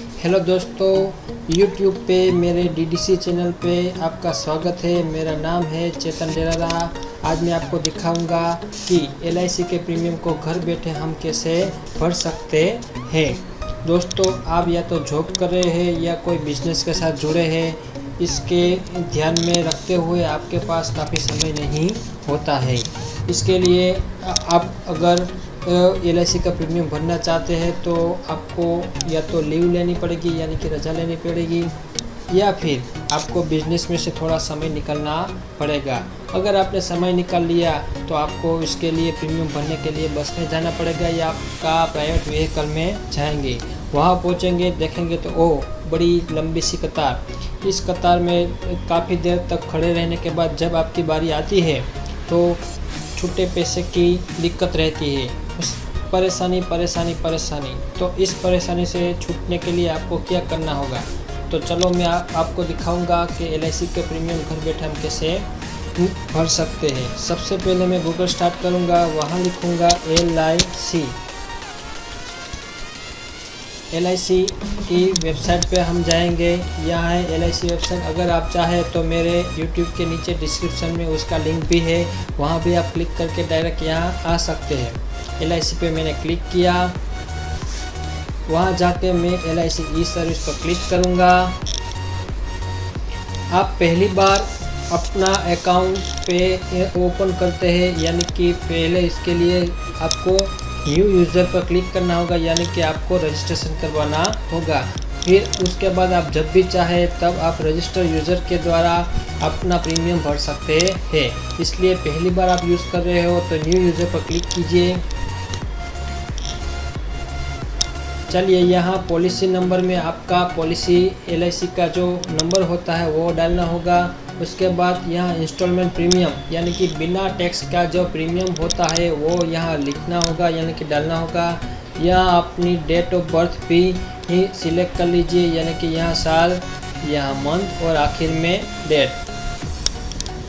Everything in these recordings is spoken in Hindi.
हेलो दोस्तों, YouTube पे मेरे DDC चैनल पे आपका स्वागत है। मेरा नाम है चेतन डेरारा। आज मैं आपको दिखाऊंगा कि LIC के प्रीमियम को घर बैठे हम कैसे भर सकते हैं। दोस्तों, आप या तो जॉब कर रहे हैं या कोई बिजनेस के साथ जुड़े हैं, इसके ध्यान में रखते हुए आपके पास काफ़ी समय नहीं होता है। इसके लिए आप अगर LIC का प्रीमियम भरना चाहते हैं तो आपको या तो लीव लेनी पड़ेगी, यानी कि रजा लेनी पड़ेगी, या फिर आपको बिजनेस में से थोड़ा समय निकालना पड़ेगा। अगर आपने समय निकाल लिया तो आपको इसके लिए प्रीमियम भरने के लिए बस में जाना पड़ेगा या आपका प्राइवेट व्हीकल में जाएंगे। वहाँ पहुँचेंगे, देखेंगे तो बड़ी लंबी सी कतार। इस कतार में काफ़ी देर तक खड़े रहने के बाद जब आपकी बारी आती है तो छूटे पैसे की दिक्कत रहती है। उस परेशानी। तो इस परेशानी से छूटने के लिए आपको क्या करना होगा, तो चलो मैं आपको दिखाऊंगा कि LIC के प्रीमियम घर बैठे हम कैसे भर सकते हैं। सबसे पहले मैं गूगल स्टार्ट करूंगा, वहां लिखूंगा LIC की वेबसाइट पे हम जाएंगे। यहाँ है LIC वेबसाइट। अगर आप चाहें तो मेरे YouTube के नीचे डिस्क्रिप्शन में उसका लिंक भी है, वहाँ भी आप क्लिक करके डायरेक्ट यहाँ आ सकते हैं। LIC पे मैंने क्लिक किया। वहाँ जाके मैं LIC ई सर्विस पर क्लिक करूँगा। आप पहली बार अपना अकाउंट पे ओपन करते हैं, यानी कि पहले इसके लिए आपको न्यू यूज़र पर क्लिक करना होगा, यानी कि आपको रजिस्ट्रेशन करवाना होगा। फिर उसके बाद आप जब भी चाहे तब आप रजिस्टर यूज़र के द्वारा अपना प्रीमियम भर सकते हैं। इसलिए पहली बार आप यूज़ कर रहे हो तो न्यू यूज़र पर क्लिक कीजिए। चलिए, यहाँ पॉलिसी नंबर में आपका पॉलिसी LIC का जो नंबर होता है वो डालना होगा। उसके बाद यहाँ इंस्टॉलमेंट प्रीमियम, यानी कि बिना टैक्स का जो प्रीमियम होता है वो यहाँ लिखना होगा, यानी कि डालना होगा। यहाँ अपनी डेट ऑफ बर्थ भी ही सिलेक्ट कर लीजिए, यानी कि यहाँ साल, यहाँ मंथ और आखिर में डेट।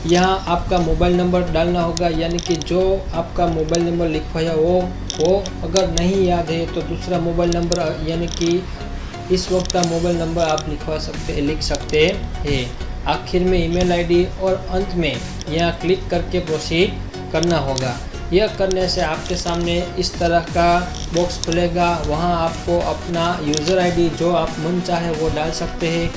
यहाँ आपका मोबाइल नंबर डालना होगा, यानी कि जो आपका मोबाइल नंबर लिखवाया वो अगर नहीं याद है तो दूसरा मोबाइल नंबर, यानी कि इस वक्त का मोबाइल नंबर आप लिख सकते हैं। आखिर में ईमेल आईडी और अंत में यहाँ क्लिक करके प्रोसीड करना होगा। यह करने से आपके सामने इस तरह का बॉक्स खुलेगा। वहाँ आपको अपना यूज़र आईडी जो आप मन चाहे वो डाल सकते हैं।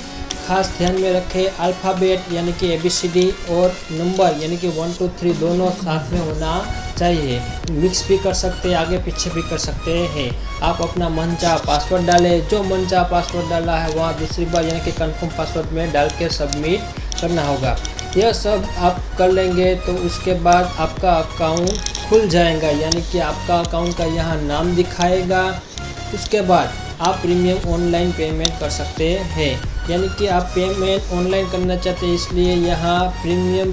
खास ध्यान में रखें, अल्फ़ाबेट यानी कि ABCD और नंबर यानी कि 1 2 3 दोनों साथ में होना चाहिए। मिक्स भी कर सकते हैं, आगे पीछे भी कर सकते हैं। आप अपना मनचाहा पासवर्ड डालें। जो मनचाहा पासवर्ड डाला है वहाँ दूसरी बार यानी कि कंफर्म पासवर्ड में डाल के सबमिट करना होगा। यह सब आप कर लेंगे तो उसके बाद आपका अकाउंट खुल जाएगा, यानी कि आपका अकाउंट का यहाँ नाम दिखाएगा। उसके बाद आप प्रीमियम ऑनलाइन पेमेंट कर सकते हैं, यानी कि आप पेमेंट ऑनलाइन करना चाहते हैं, इसलिए यहाँ प्रीमियम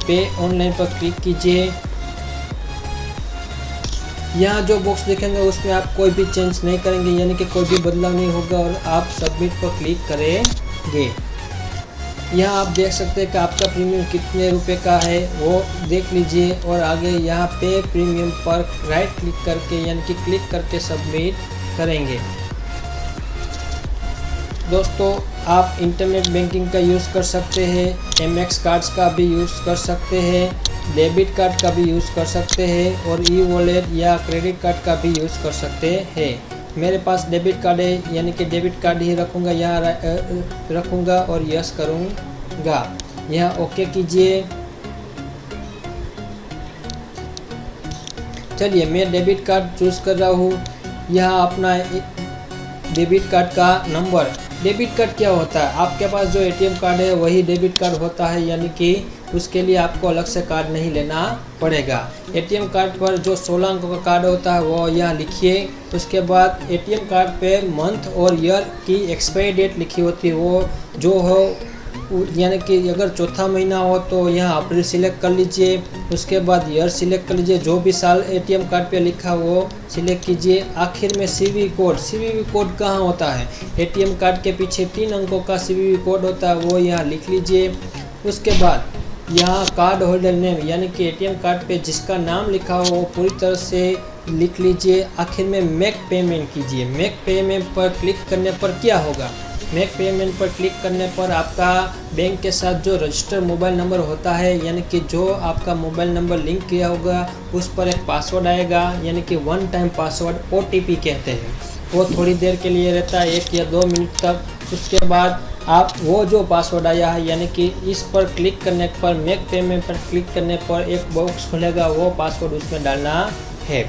पे ऑनलाइन पर क्लिक कीजिए। यहाँ जो बॉक्स दिखेंगे उसमें आप कोई भी चेंज नहीं करेंगे, यानी कि कोई भी बदलाव नहीं होगा और आप सबमिट पर क्लिक करेंगे। यहाँ आप देख सकते हैं कि आपका प्रीमियम कितने रुपए का है वो देख लीजिए और आगे यहाँ पे प्रीमियम पर राइट क्लिक करके यानी कि क्लिक करके सबमिट करेंगे। दोस्तों, आप इंटरनेट बैंकिंग का यूज़ कर सकते हैं, MX कार्ड्स का भी यूज़ कर सकते हैं, डेबिट कार्ड का भी यूज़ कर सकते हैं और ई-वॉलेट या क्रेडिट कार्ड का भी यूज़ कर सकते हैं। मेरे पास डेबिट कार्ड है, यानी कि डेबिट कार्ड ही रखूँगा, यहाँ रखूँगा और यस करूँगा। यहाँ ओके कीजिए। चलिए, मैं डेबिट कार्ड चूज़ कर रहा हूँ। यहाँ अपना डेबिट कार्ड का नंबर। डेबिट कार्ड क्या होता है, आपके पास जो ATM कार्ड है वही डेबिट कार्ड होता है, यानी कि उसके लिए आपको अलग से कार्ड नहीं लेना पड़ेगा। ATM कार्ड पर जो 16 अंकों का कार्ड होता है वो यहाँ लिखिए। उसके बाद ATM कार्ड पे मंथ और ईयर की एक्सपायरी डेट लिखी होती है, वो जो हो, यानी कि अगर चौथा महीना हो तो यहाँ अप्रैल सिलेक्ट कर लीजिए। उसके बाद ईयर सिलेक्ट कर लीजिए, जो भी साल ATM कार्ड पे लिखा वो सिलेक्ट कीजिए। आखिर में CVV कोड कहाँ होता है, ATM कार्ड के पीछे 3 अंकों का CVV कोड होता है, वो यहाँ लिख लीजिए। उसके बाद यहाँ कार्ड होल्डर नेम, यानी कि ATM कार्ड पे जिसका नाम लिखा हो वो पूरी तरह से लिख लीजिए, आखिर में मेक पेमेंट कीजिए। मेक पेमेंट पर क्लिक करने पर क्या होगा, मेक पेमेंट पर क्लिक करने पर आपका बैंक के साथ जो रजिस्टर्ड मोबाइल नंबर होता है, यानी कि जो आपका मोबाइल नंबर लिंक किया होगा, उस पर एक पासवर्ड आएगा, यानी कि वन टाइम पासवर्ड OTP कहते हैं। वो थोड़ी देर के लिए रहता है, 1 या 2 मिनट तक। उसके बाद आप वो जो पासवर्ड आया है, यानी कि इस पर क्लिक करने पर, मेक पेमेंट पर क्लिक करने पर एक बॉक्स खुलेगा, वो पासवर्ड उसमें डालना है।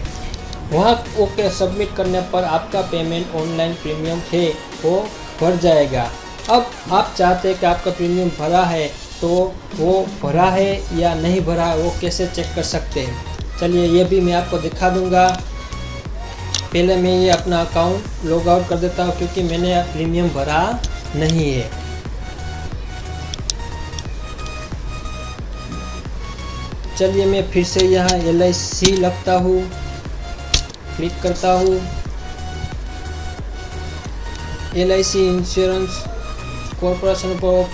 वहाँ ओके सबमिट करने पर आपका पेमेंट ऑनलाइन प्रीमियम है वो भर जाएगा। अब आप चाहते हैं कि आपका प्रीमियम भरा है, तो वो भरा है या नहीं भरा है वो कैसे चेक कर सकते हैं, चलिए ये भी मैं आपको दिखा दूंगा। पहले मैं ये अपना अकाउंट लॉग आउट कर देता हूँ, क्योंकि मैंने प्रीमियम भरा नहीं है। चलिए मैं फिर से यहाँ LIC लगता हूँ, क्लिक करता हूँ, LIC इंश्योरेंस कॉरपोरेशन पर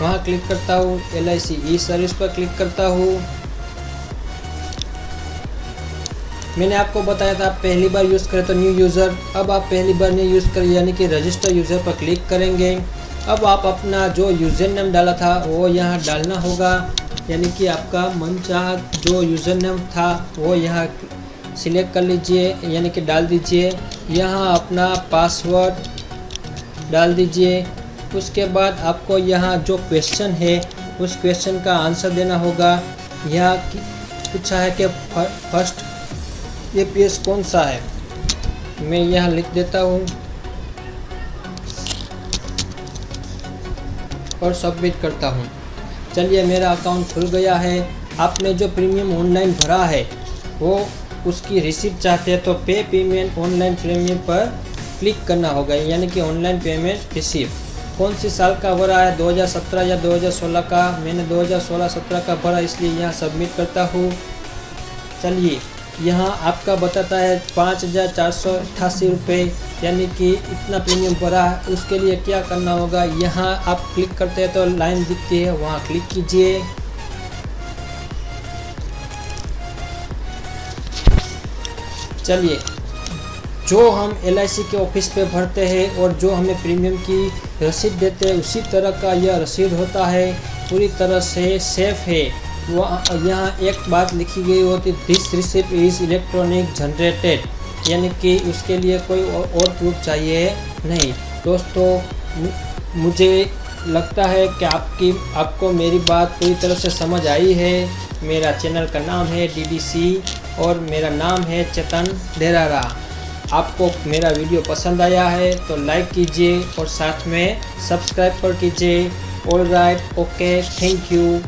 वहाँ क्लिक करता हूँ, LIC ई सर्विस पर क्लिक करता हूँ। मैंने आपको बताया था आप पहली बार यूज़ करें तो न्यू यूज़र, अब आप पहली बार न्यू यूज़ करें यानी कि रजिस्टर यूज़र पर क्लिक करेंगे। अब आप अपना जो यूज़र नेम डाला था वो यहाँ डालना होगा, यानी कि आपका मनचाहा जो यूज़र नेम था वो यहाँ सिलेक्ट कर लीजिए, यानी कि डाल दीजिए। यहाँ अपना पासवर्ड डाल दीजिए। उसके बाद आपको यहाँ जो क्वेश्चन है उस क्वेश्चन का आंसर देना होगा। यहाँ पूछा है कि फर्स्ट APS कौन सा है, मैं यहाँ लिख देता हूँ और सबमिट करता हूँ। चलिए मेरा अकाउंट खुल गया है। आपने जो प्रीमियम ऑनलाइन भरा है वो उसकी रिसीप्ट चाहते हैं तो पे पेमेंट ऑनलाइन प्रीमियम पर क्लिक करना होगा, यानी कि ऑनलाइन पेमेंट रिसीप्ट। कौन सी साल का भरा है, 2017 या 2016 का, मैंने 2016-17 का भरा, इसलिए यहाँ सबमिट करता हूँ। चलिए यहाँ आपका बताता है 5,488 रुपये, यानी कि इतना प्रीमियम भरा है। उसके लिए क्या करना होगा, यहाँ आप क्लिक करते हैं तो लाइन दिखती है, वहाँ क्लिक कीजिए। चलिए जो हम LIC के ऑफिस पे भरते हैं और जो हमें प्रीमियम की रसीद देते हैं उसी तरह का यह रसीद होता है, पूरी तरह से सेफ है। वो यहाँ एक बात लिखी गई होती, this receipt is electronic generated, यानी कि उसके लिए कोई और प्रूफ चाहिए नहीं। दोस्तों मुझे लगता है कि आपको मेरी बात पूरी तरह से समझ आई है। मेरा चैनल का नाम है DDC और मेरा नाम है चेतन डेरारा। आपको मेरा वीडियो पसंद आया है तो लाइक कीजिए और साथ में सब्सक्राइब पर कीजिए। All right, okay, thank you.